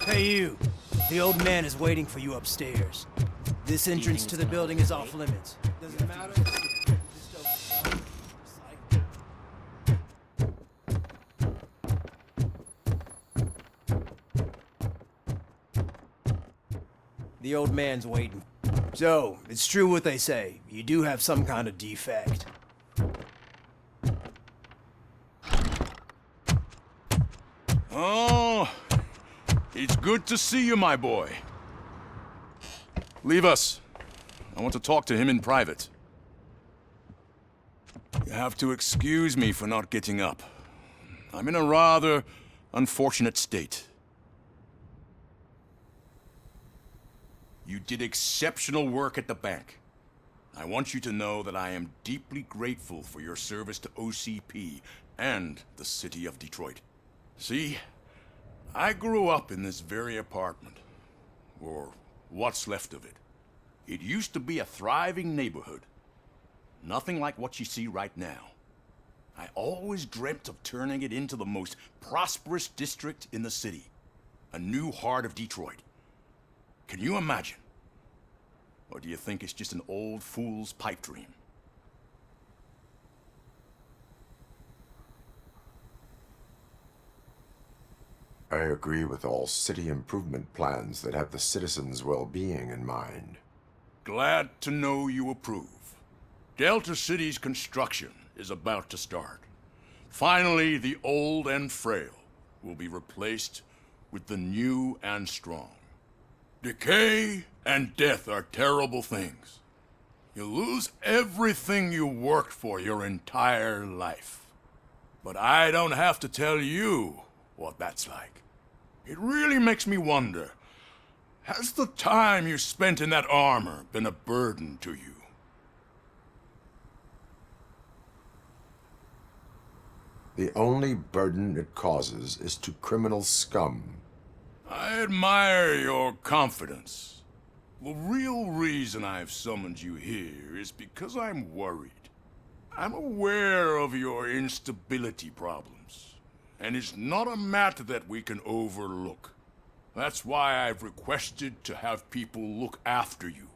Hey you! The old man is waiting for you upstairs. This entrance to the building is off limits. Doesn't matter. The old man's waiting. So, it's true what they say. You do have some kind of defect. Oh, it's good to see you, my boy. Leave us. I want to talk to him in private. You have to excuse me for not getting up. I'm in a rather unfortunate state. You did exceptional work at the bank. I want you to know that I am deeply grateful for your service to OCP and the city of Detroit. See, I grew up in this very apartment, or what's left of it. It used to be a thriving neighborhood. Nothing like what you see right now. I always dreamt of turning it into the most prosperous district in the city. A new heart of Detroit. Can you imagine? Or do you think it's just an old fool's pipe dream? I agree with all city improvement plans that have the citizens' well-being in mind. Glad to know you approve. Delta City's construction is about to start. Finally, the old and frail will be replaced with the new and strong. Decay and death are terrible things. You lose everything you worked for your entire life. But I don't have to tell you what that's like. It really makes me wonder, has the time you spent in that armor been a burden to you? The only burden it causes is to criminal scum. I admire your confidence. The real reason I've summoned you here is because I'm worried. I'm aware of your instability problems, and it's not a matter that we can overlook. That's why I've requested to have people look after you.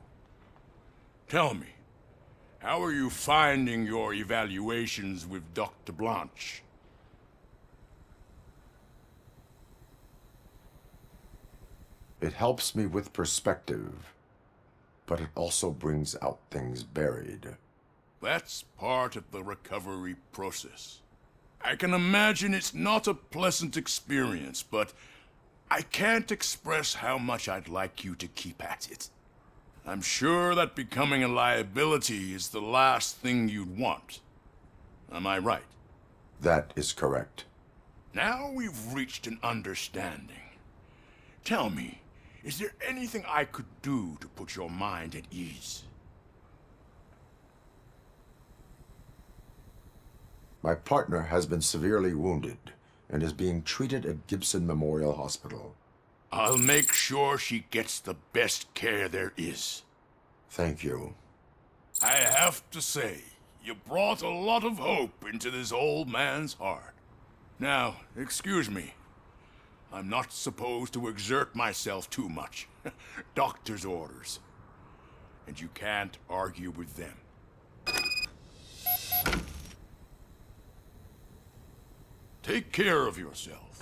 Tell me, how are you finding your evaluations with Dr. Blanche? It helps me with perspective, but it also brings out things buried. That's part of the recovery process. I can imagine it's not a pleasant experience, but I can't express how much I'd like you to keep at it. I'm sure that becoming a liability is the last thing you'd want. Am I right? That is correct. Now we've reached an understanding. Tell me, is there anything I could do to put your mind at ease? My partner has been severely wounded and is being treated at Gibson Memorial Hospital. I'll make sure she gets the best care there is. Thank you. I have to say, you brought a lot of hope into this old man's heart. Now, excuse me. I'm not supposed to exert myself too much. Doctor's orders. And you can't argue with them. Take care of yourself.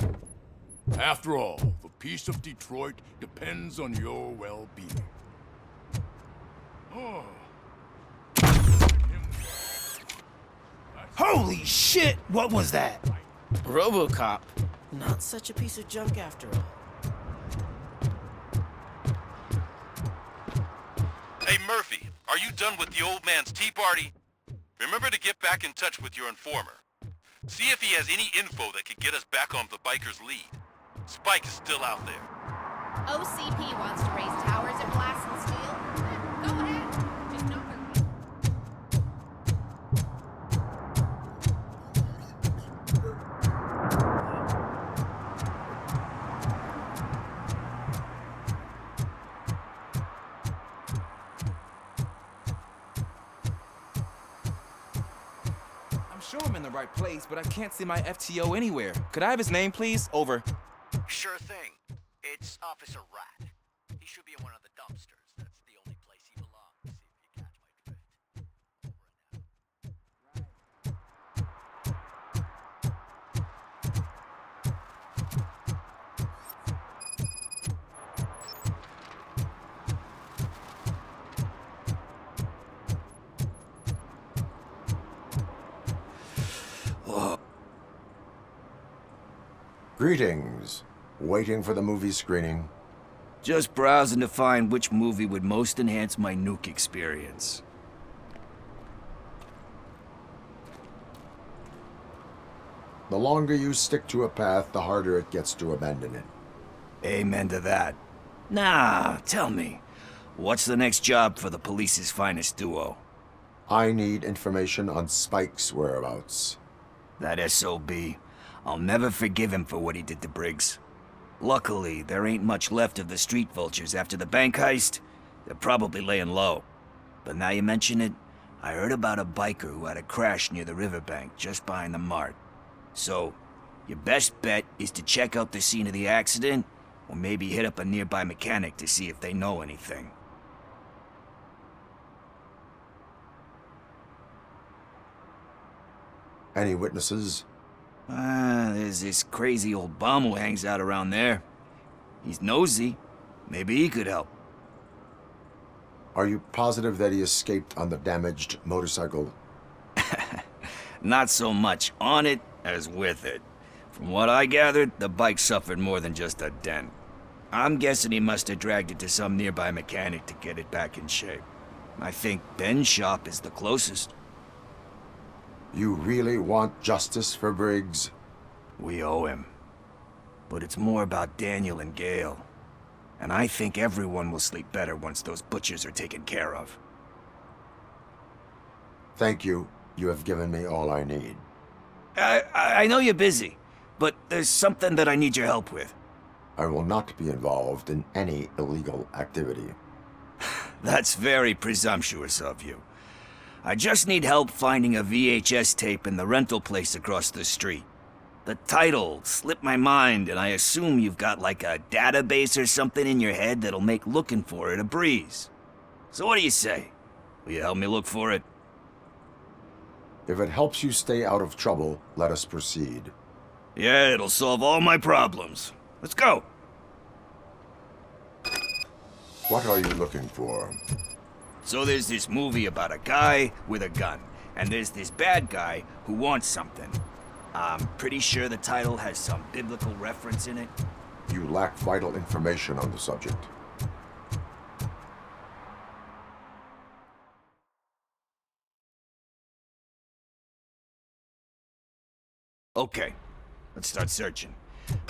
After all, the peace of Detroit depends on your well-being. Oh. Holy shit! What was that? Robocop. Not such a piece of junk after all. Hey Murphy, are you done with the old man's tea party? Remember to get back in touch with your informer. See if he has any info that could get us back on the biker's lead. Spike is still out there. OCP wants to raise towers and blast and steel? Go ahead. Just know they're... I'm sure I'm in the right place, but I can't see my FTO anywhere. Could I have his name, please? Over. Sure thing. It's Officer Rat. He should be in one of the dumpsters. That's the only place he belongs, if you catch my drift. Over and out. Greetings. Waiting for the movie screening. Just browsing to find which movie would most enhance my nuke experience. The longer you stick to a path, the harder it gets to abandon it. Amen to that. Nah, tell me, what's the next job for the police's finest duo? I need information on Spike's whereabouts. That SOB. I'll never forgive him for what he did to Briggs. Luckily, there ain't much left of the street vultures after the bank heist. They're probably laying low. But now you mention it, I heard about a biker who had a crash near the riverbank just behind the mart. So, your best bet is to check out the scene of the accident, or maybe hit up a nearby mechanic to see if they know anything. Any witnesses? There's this crazy old bum who hangs out around there. He's nosy. Maybe he could help. Are you positive that he escaped on the damaged motorcycle? Not so much on it as with it. From what I gathered, the bike suffered more than just a dent. I'm guessing he must have dragged it to some nearby mechanic to get it back in shape. I think Ben's shop is the closest. You really want justice for Briggs? We owe him. But it's more about Daniel and Gale. And I think everyone will sleep better once those butchers are taken care of. Thank you. You have given me all I need. I know you're busy, but there's something that I need your help with. I will not be involved in any illegal activity. That's very presumptuous of you. I just need help finding a VHS tape in the rental place across the street. The title slipped my mind, and I assume you've got like a database or something in your head that'll make looking for it a breeze. So what do you say? Will you help me look for it? If it helps you stay out of trouble, let us proceed. Yeah, it'll solve all my problems. Let's go. What are you looking for? So there's this movie about a guy with a gun, and there's this bad guy who wants something. I'm pretty sure the title has some biblical reference in it. You lack vital information on the subject. Okay, let's start searching.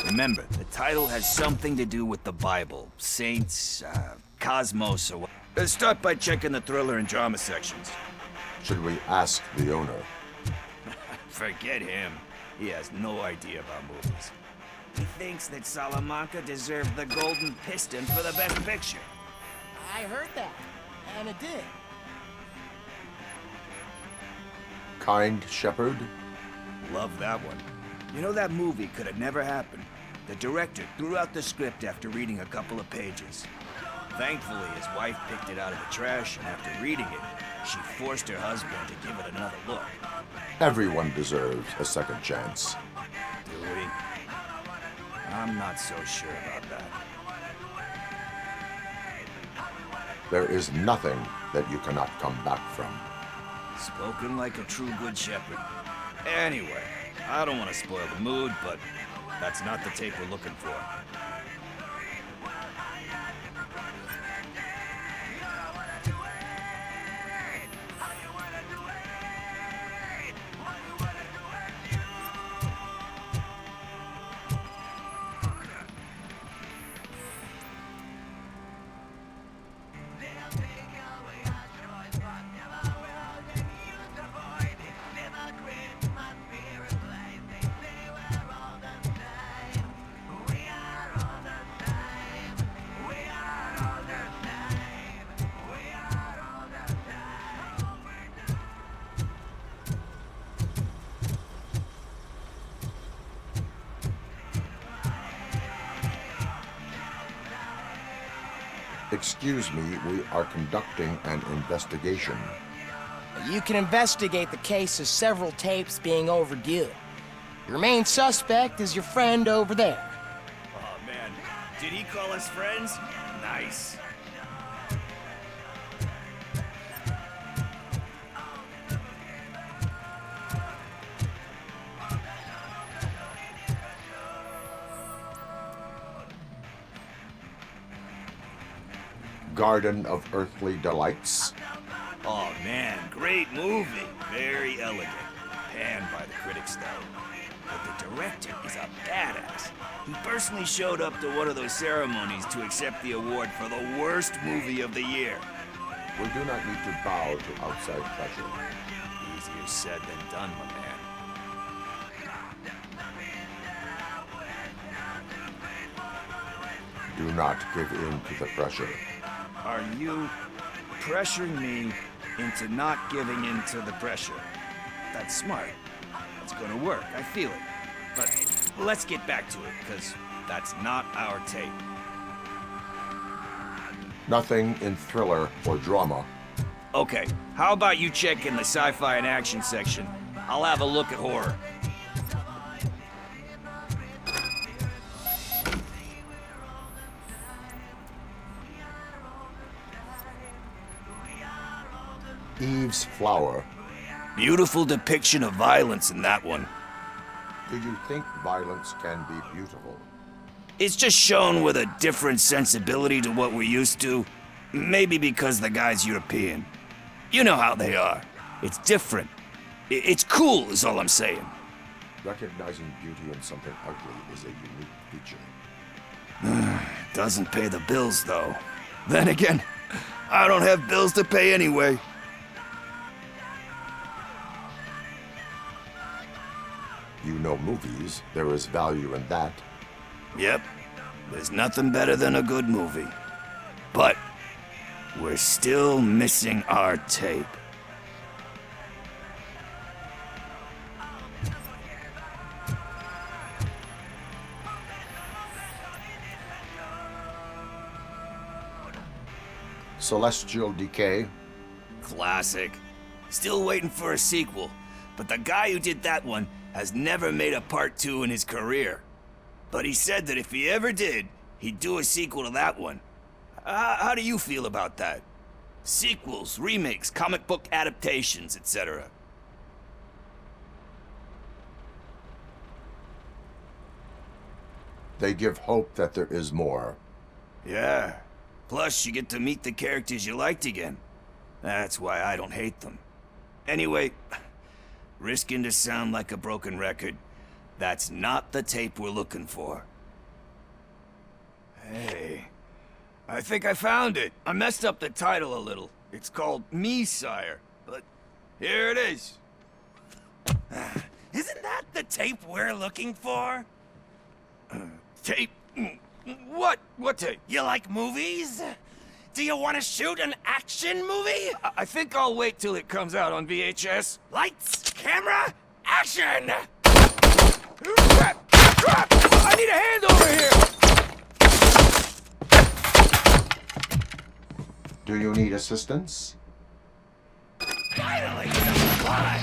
Remember, the title has something to do with the Bible, saints, cosmos, or what. Let's start by checking the thriller and drama sections. Should we ask the owner? Forget him. He has no idea about movies. He thinks that Salamanca deserved the Golden Piston for the Best Picture. I heard that, and it did. Kind Shepherd? Love that one. You know, that movie could have never happened. The director threw out the script after reading a couple of pages. Thankfully, his wife picked it out of the trash, and after reading it, she forced her husband to give it another look. Everyone deserves a second chance. Do we? I'm not so sure about that. There is nothing that you cannot come back from. Spoken like a true good shepherd. Anyway, I don't want to spoil the mood, but that's not the tape we're looking for. Excuse me, we are conducting an investigation. You can investigate the case of several tapes being overdue. Your main suspect is your friend over there. Oh man, did he call us friends? Nice. Garden of Earthly Delights. Oh man, great movie. Very elegant. Panned by the critics though. But the director is a badass. He personally showed up to one of those ceremonies to accept the award for the worst movie of the year. We do not need to bow to outside pressure. Easier said than done, my man. Do not give in to the pressure. Are you pressuring me into not giving in to the pressure? That's smart. It's gonna work. I feel it. But let's get back to it, because that's not our tape. Nothing in thriller or drama. Okay, how about you check in the sci-fi and action section? I'll have a look at horror. Eve's Flower. Beautiful depiction of violence in that one. Do you think violence can be beautiful? It's just shown with a different sensibility to what we're used to. Maybe because the guy's European. You know how they are. It's different. It's cool, is all I'm saying. Recognizing beauty in something ugly is a unique feature. Doesn't pay the bills, though. Then again, I don't have bills to pay anyway. You know movies. There is value in that. Yep. There's nothing better than a good movie. But we're still missing our tape. Celestial Decay. Classic. Still waiting for a sequel. But the guy who did that one has never made a part 2 in his career. But he said that if he ever did, he'd do a sequel to that one. How do you feel about that? Sequels, remakes, comic book adaptations, etc. They give hope that there is more. Yeah. Plus, you get to meet the characters you liked again. That's why I don't hate them. Anyway, risking to sound like a broken record, that's not the tape we're looking for. Hey, I think I found it. I messed up the title a little. It's called Me, Sire, but here it is. Isn't that the tape we're looking for? Tape? What? What tape? You like movies? Do you want to shoot an action movie? I think I'll wait till it comes out on VHS. Lights, camera, action! Crap! Crap! I need a hand over here! Do you need assistance? Finally! Why?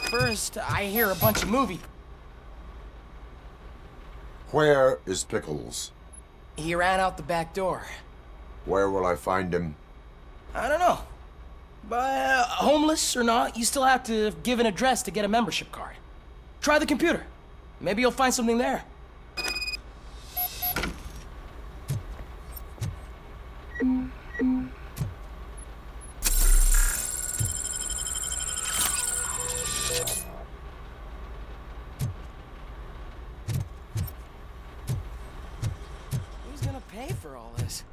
First, I hear a bunch of movie. Where is Pickles? He ran out the back door. Where will I find him? I don't know. But homeless or not, you still have to give an address to get a membership card. Try the computer. Maybe you'll find something there. pay for all this?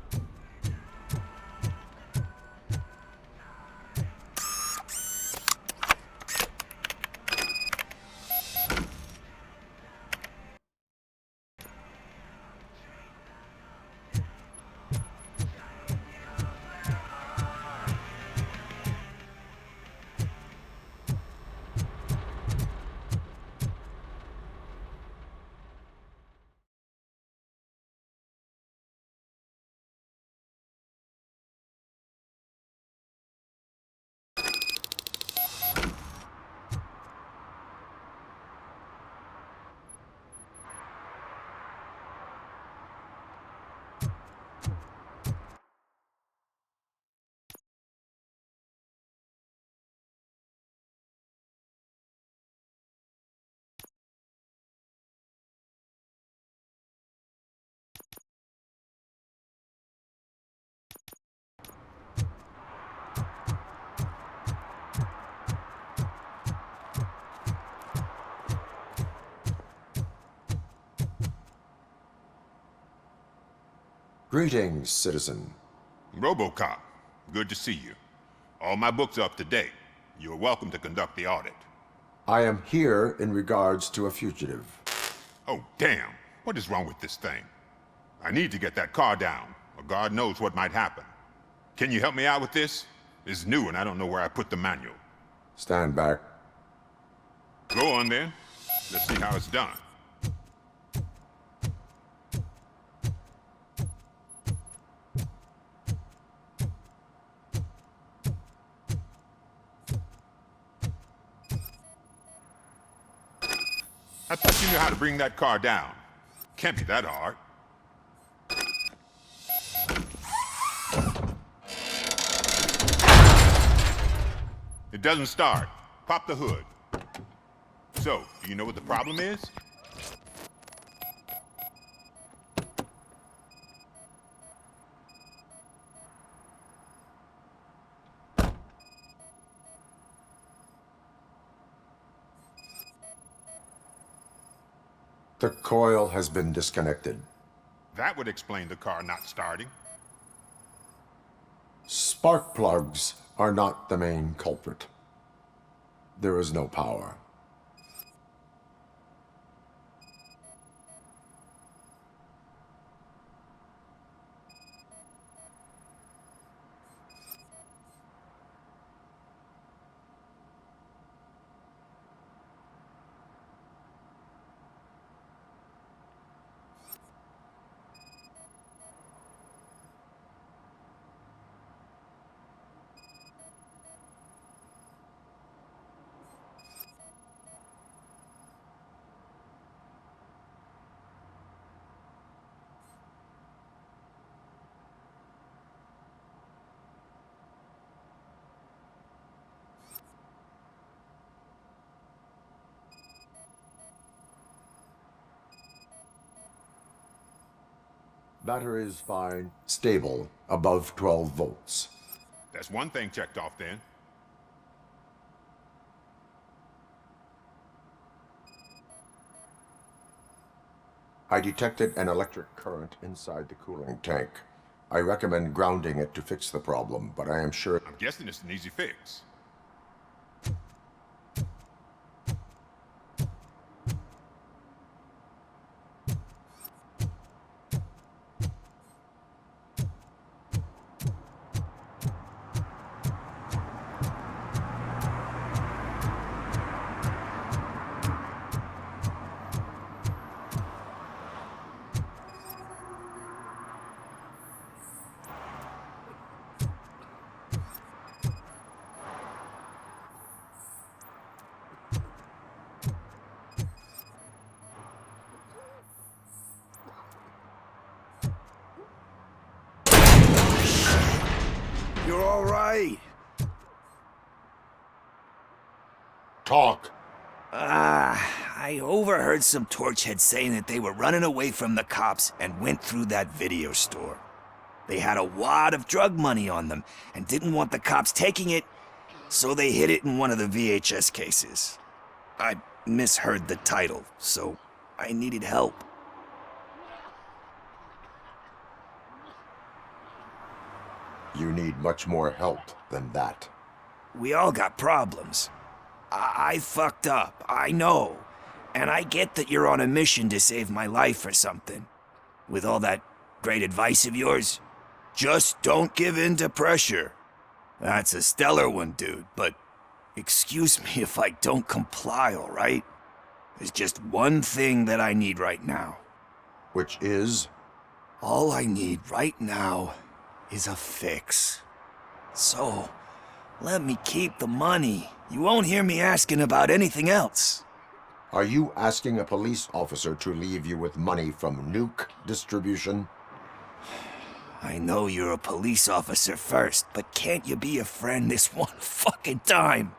Greetings, citizen. Robocop, good to see you. All my books are up to date. You're welcome to conduct the audit. I am here in regards to a fugitive. Oh, damn. What is wrong with this thing? I need to get that car down, or God knows what might happen. Can you help me out with this? It's new and I don't know where I put the manual. Stand back. Go on then. Let's see how it's done. I thought you knew how to bring that car down. Can't be that hard. It doesn't start. Pop the hood. So, do you know what the problem is? The coil has been disconnected. That would explain the car not starting. Spark plugs are not the main culprit. There is no power. Battery is fine. Stable, above 12 volts. That's one thing checked off then. I detected an electric current inside the cooling tank. I recommend grounding it to fix the problem, but I am sure... I'm guessing it's an easy fix. You're all right. Talk! I overheard some torchheads saying that they were running away from the cops and went through that video store. They had a wad of drug money on them and didn't want the cops taking it, so they hid it in one of the VHS cases. I misheard the title, so I needed help. You need much more help than that. We all got problems. I fucked up, I know. And I get that you're on a mission to save my life or something. With all that great advice of yours, just don't give in to pressure. That's a stellar one, dude, but excuse me if I don't comply, all right? There's just one thing that I need right now. Which is? All I need right now is a fix. So, let me keep the money. You won't hear me asking about anything else. Are you asking a police officer to leave you with money from nuke distribution? I know you're a police officer first, but can't you be a friend this one fucking time?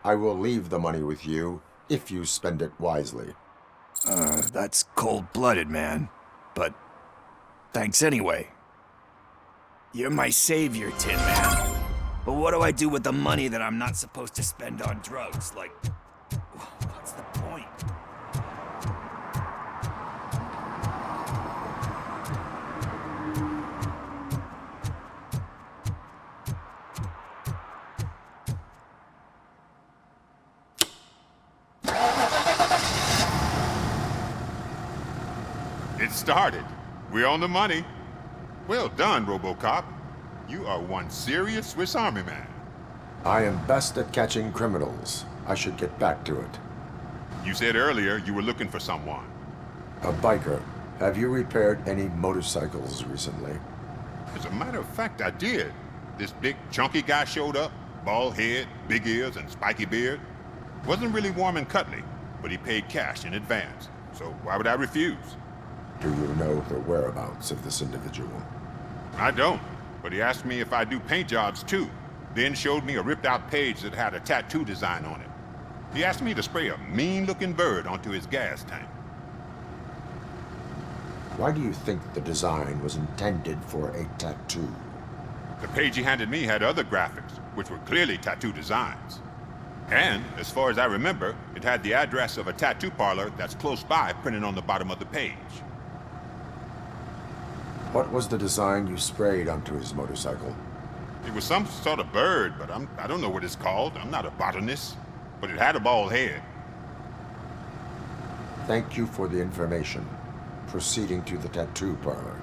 I will leave the money with you if you spend it wisely. That's cold-blooded, man. But thanks anyway. You're my savior, Tin Man. But what do I do with the money that I'm not supposed to spend on drugs? Like, what's the point? It started. We're on the money. Well done, Robocop. You are one serious Swiss Army man. I am best at catching criminals. I should get back to it. You said earlier you were looking for someone. A biker. Have you repaired any motorcycles recently? As a matter of fact, I did. This big, chunky guy showed up. Bald head, big ears, and spiky beard. Wasn't really warm and cuddly, but he paid cash in advance. So why would I refuse? Do you know the whereabouts of this individual? I don't, but he asked me if I do paint jobs too, then showed me a ripped-out page that had a tattoo design on it. He asked me to spray a mean-looking bird onto his gas tank. Why do you think the design was intended for a tattoo? The page he handed me had other graphics, which were clearly tattoo designs. And, as far as I remember, it had the address of a tattoo parlor that's close by printed on the bottom of the page. What was the design you sprayed onto his motorcycle? It was some sort of bird, but I don't know what it's called. I'm not a botanist. But it had a bald head. Thank you for the information. Proceeding to the tattoo parlor.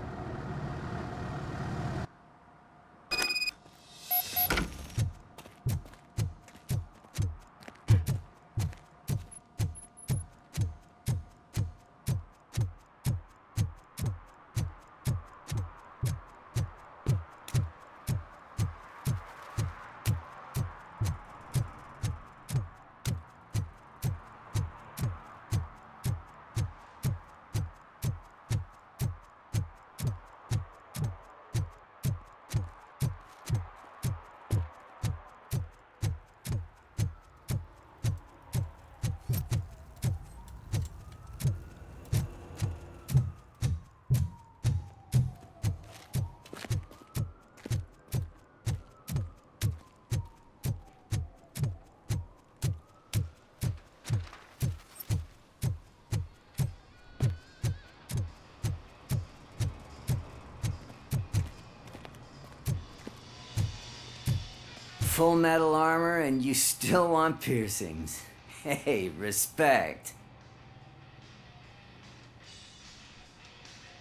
Full metal armor and you still want piercings. Hey, respect.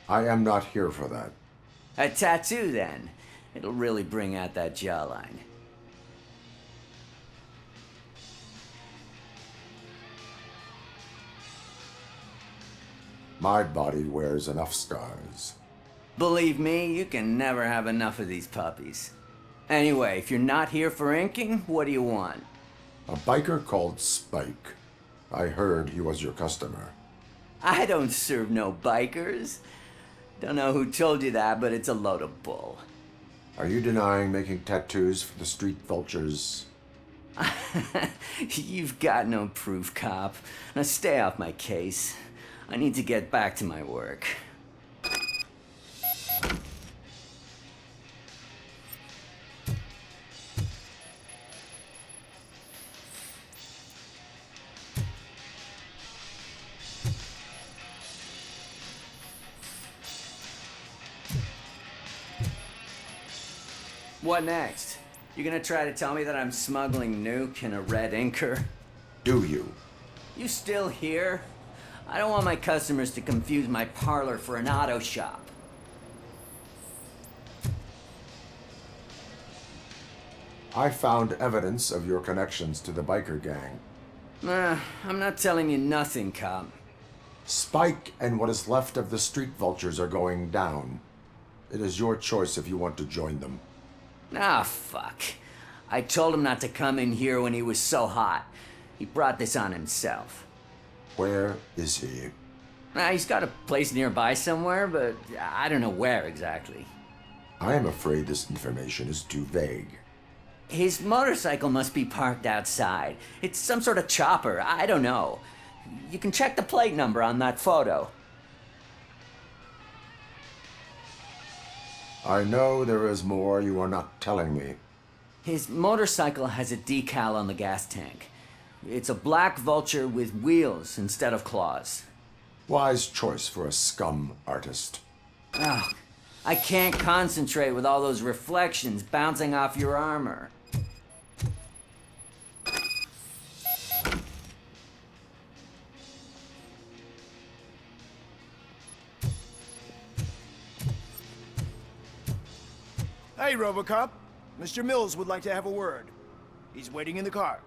I am not here for that. A tattoo, then. It'll really bring out that jawline. My body wears enough scars. Believe me, you can never have enough of these puppies. Anyway, if you're not here for inking, what do you want? A biker called Spike. I heard he was your customer. I don't serve no bikers. Don't know who told you that, but it's a load of bull. Are you denying making tattoos for the street vultures? You've got no proof, cop. Now stay off my case. I need to get back to my work. What next? You gonna try to tell me that I'm smuggling nuke in a red inker? Do you? You still here? I don't want my customers to confuse my parlor for an auto shop. I found evidence of your connections to the biker gang. I'm not telling you nothing, cop. Spike and what is left of the street vultures are going down. It is your choice if you want to join them. Ah, fuck. I told him not to come in here when he was so hot. He brought this on himself. Where is he? He's got a place nearby somewhere, but I don't know where exactly. I am afraid this information is too vague. His motorcycle must be parked outside. It's some sort of chopper. I don't know. You can check the plate number on that photo. I know there is more you are not telling me. His motorcycle has a decal on the gas tank. It's a black vulture with wheels instead of claws. Wise choice for a scum artist. Oh, I can't concentrate with all those reflections bouncing off your armor. Hey, Robocop. Mr. Mills would like to have a word. He's waiting in the car.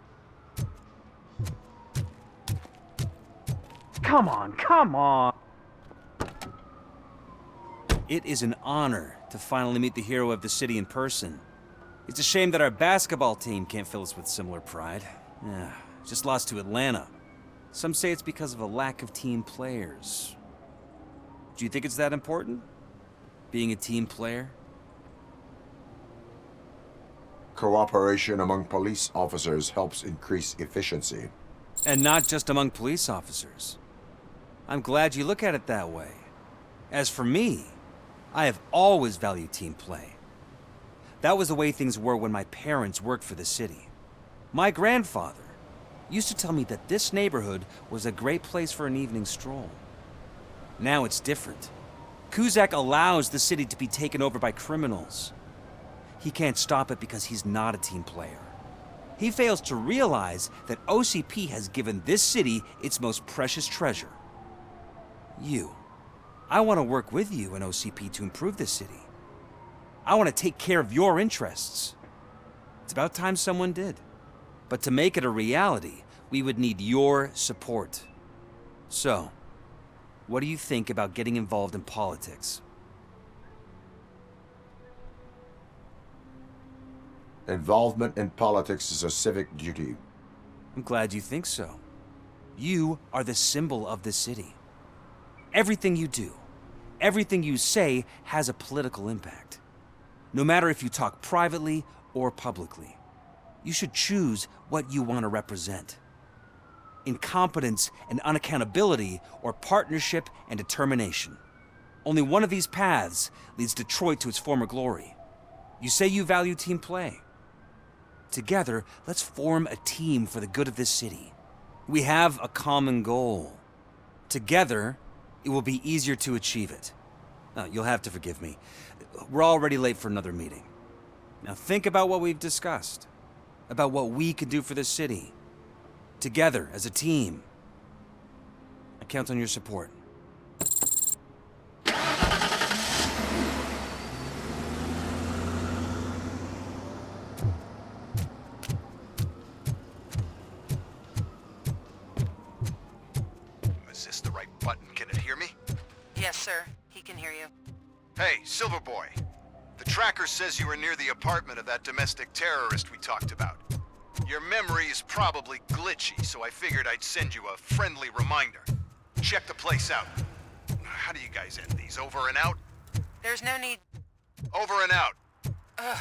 Come on, come on! It is an honor to finally meet the hero of the city in person. It's a shame that our basketball team can't fill us with similar pride. Just lost to Atlanta. Some say it's because of a lack of team players. Do you think it's that important? Being a team player? Cooperation among police officers helps increase efficiency. And not just among police officers. I'm glad you look at it that way. As for me, I have always valued team play. That was the way things were when my parents worked for the city. My grandfather used to tell me that this neighborhood was a great place for an evening stroll. Now it's different. Cusack allows the city to be taken over by criminals. He can't stop it because he's not a team player. He fails to realize that OCP has given this city its most precious treasure. You. I want to work with you and OCP to improve this city. I want to take care of your interests. It's about time someone did. But to make it a reality, we would need your support. So, what do you think about getting involved in politics? Involvement in politics is a civic duty. I'm glad you think so. You are the symbol of the city. Everything you do, everything you say has a political impact. No matter if you talk privately or publicly, you should choose what you want to represent. Incompetence and unaccountability, or partnership and determination. Only one of these paths leads Detroit to its former glory. You say you value team play. Together, let's form a team for the good of this city. We have a common goal. Together, it will be easier to achieve it. You'll have to forgive me. We're already late for another meeting. Now think about what we've discussed. About what we can do for this city. Together, as a team. I count on your support. Is this the right button? Can it hear me? Yes, sir. He can hear you. Hey, Silverboy. The tracker says you were near the apartment of that domestic terrorist we talked about. Your memory is probably glitchy, so I figured I'd send you a friendly reminder. Check the place out. How do you guys end these? Over and out? There's no need. Over and out. Ugh.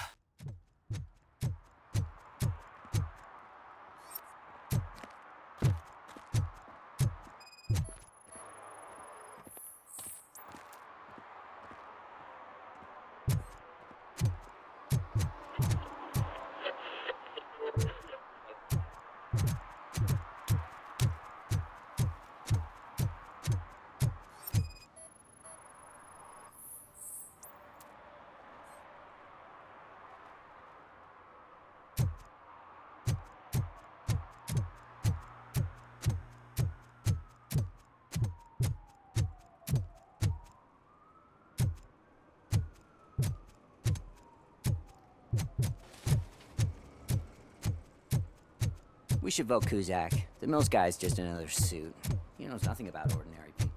We should vote Kuzak. The Mills guy's just another suit. He knows nothing about ordinary people.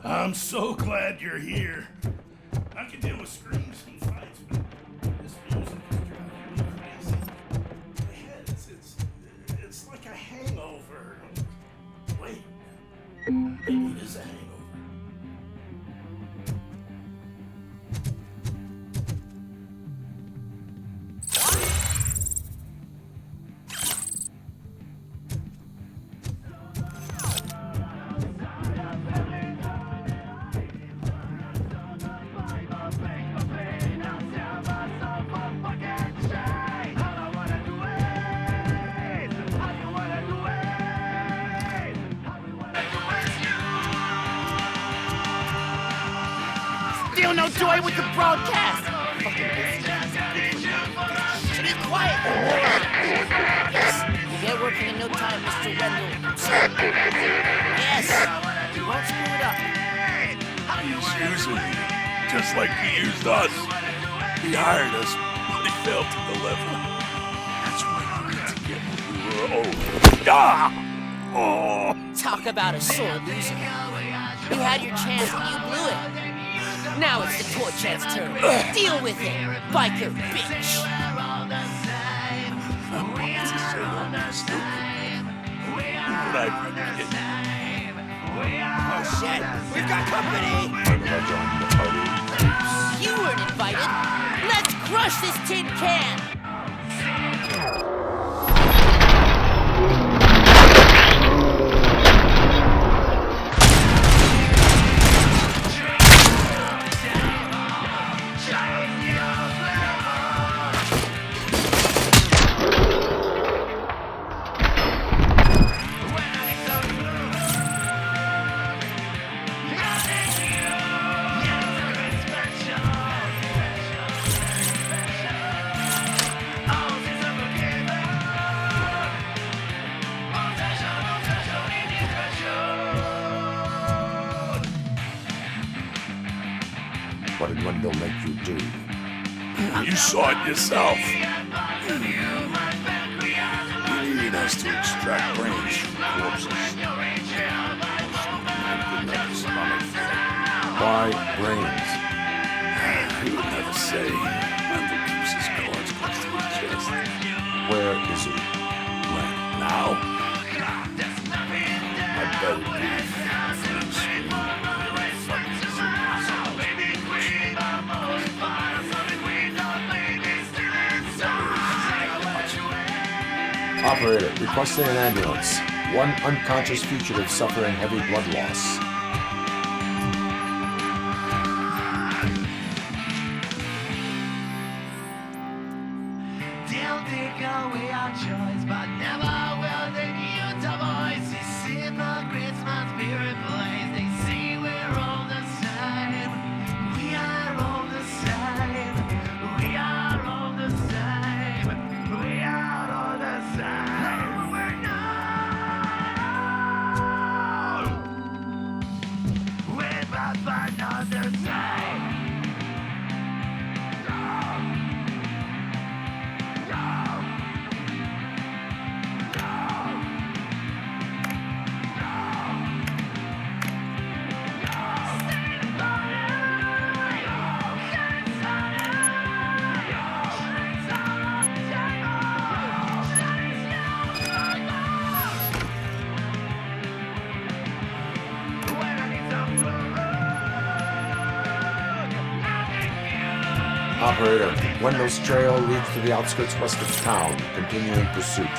I'm so glad you're here. I can deal with screams and fights, but this music is driving me crazy. My head, it's like a hangover. Wait, maybe it is a hangover. Still no joy with the broadcast! Be quiet, you moron! Yes, you get working in no time, Mr. Wendell. Yes, you won't screw it up. He's using me, just like he used us. He hired us, but he failed to deliver. That's why I'm going to get what we were owed. Ah! Oh! Talk about a sore loser. You had your chance and you blew it. Now it's the toy chat's turn. Deal with it, biker bitch. Oh shit, we've got company! You weren't invited. Let's crush this tin can! What did Wendell make you do? You saw it yourself. He needed us to extract brains from corpses. Why brains? He would never say. Wendell keeps his cards close to his chest. Where is he? When? Now? I bet it be. Operator, requesting an ambulance. One unconscious fugitive suffering heavy blood loss. They'll take away our choice, but never will they mute our voice. They see the Christmas spirit plays. They see we're all the same. We are all the same. We are all the same. We are all the same. We're not. We're but not the same. Operator, Wendell's trail leads to the outskirts west of town. Continuing pursuit.